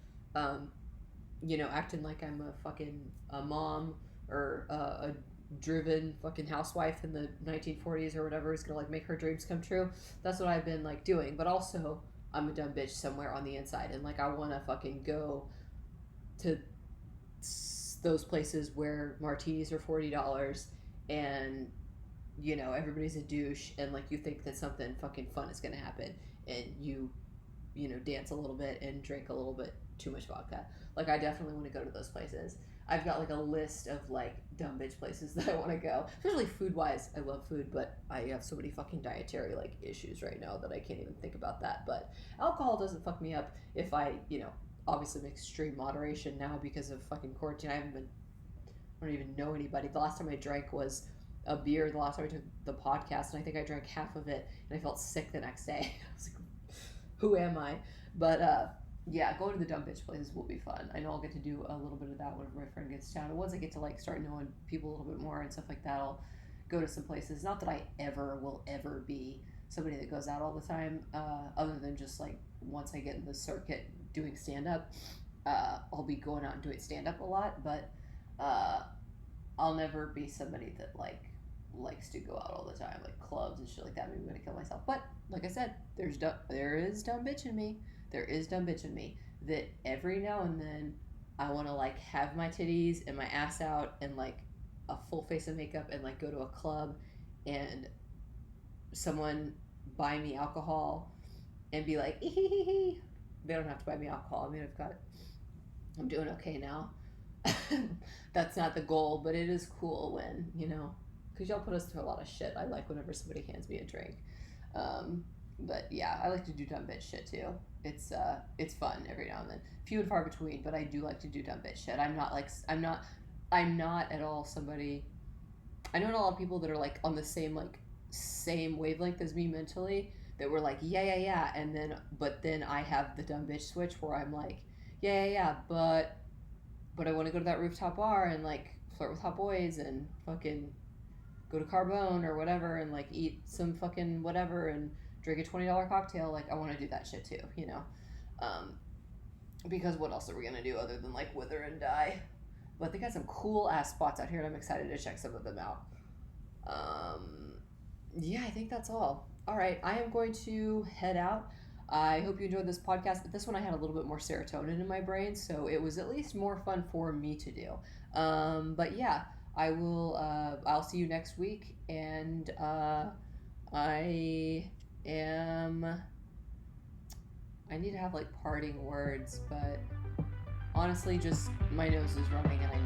S1: you know, acting like I'm a fucking a mom or a driven fucking housewife in the 1940s or whatever is gonna like make her dreams come true. That's what I've been like doing. But also, I'm a dumb bitch somewhere on the inside, and like I want to fucking go to those places where martinis are $40 and you know everybody's a douche, and like you think that something fucking fun is gonna happen, and you know dance a little bit and drink a little bit too much vodka. Like I definitely want to go to those places. I've got like a list of like dumb bitch places that I want to go, especially food wise. I love food, but I have so many fucking dietary like issues right now that I can't even think about that. But alcohol doesn't fuck me up if I, you know, obviously in extreme moderation now because of fucking quarantine. I don't even know anybody. The last time I drank was a beer. The last time I took the podcast, and I think I drank half of it, and I felt sick the next day. I was like, "Who am I?" But yeah, going to the dumb bitch places will be fun. I know I'll get to do a little bit of that whenever my friend gets down. And once I get to like start knowing people a little bit more and stuff like that, I'll go to some places. Not that I will ever be somebody that goes out all the time, other than just like once I get in the circuit doing stand up, I'll be going out and doing stand up a lot. But I'll never be somebody that like likes to go out all the time, like clubs and shit like that. Maybe I'm gonna kill myself. But like I said, there is dumb bitch in me. There is dumb bitch in me that every now and then I want to like have my titties and my ass out and like a full face of makeup and like go to a club and someone buy me alcohol and be like, "Ee-hee-hee-hee." They don't have to buy me alcohol. I mean, I'm doing okay now. That's not the goal, but it is cool when, you know, because y'all put us through a lot of shit. I like whenever somebody hands me a drink. But yeah, I like to do dumb bitch shit too. It's fun every now and then. Few and far between, but I do like to do dumb bitch shit. I'm not at all somebody I know a lot of people that are like on the same wavelength as me mentally, that were like, yeah, yeah, yeah, and then but then I have the dumb bitch switch where I'm like, yeah, yeah, yeah, but I want to go to that rooftop bar and like flirt with hot boys and fucking go to Carbone or whatever and like eat some fucking whatever and drink a $20 cocktail. Like I want to do that shit too, you know. Um, because what else are we gonna do other than like wither and die? But they got some cool ass spots out here, and I'm excited to check some of them out. Um, yeah, I think that's all. All right, I am going to head out. I hope you enjoyed this podcast. But this one I had a little bit more serotonin in my brain, so it was at least more fun for me to do. But yeah, I will. I'll see you next week, and I am. I need to have like parting words, but honestly, just my nose is running and I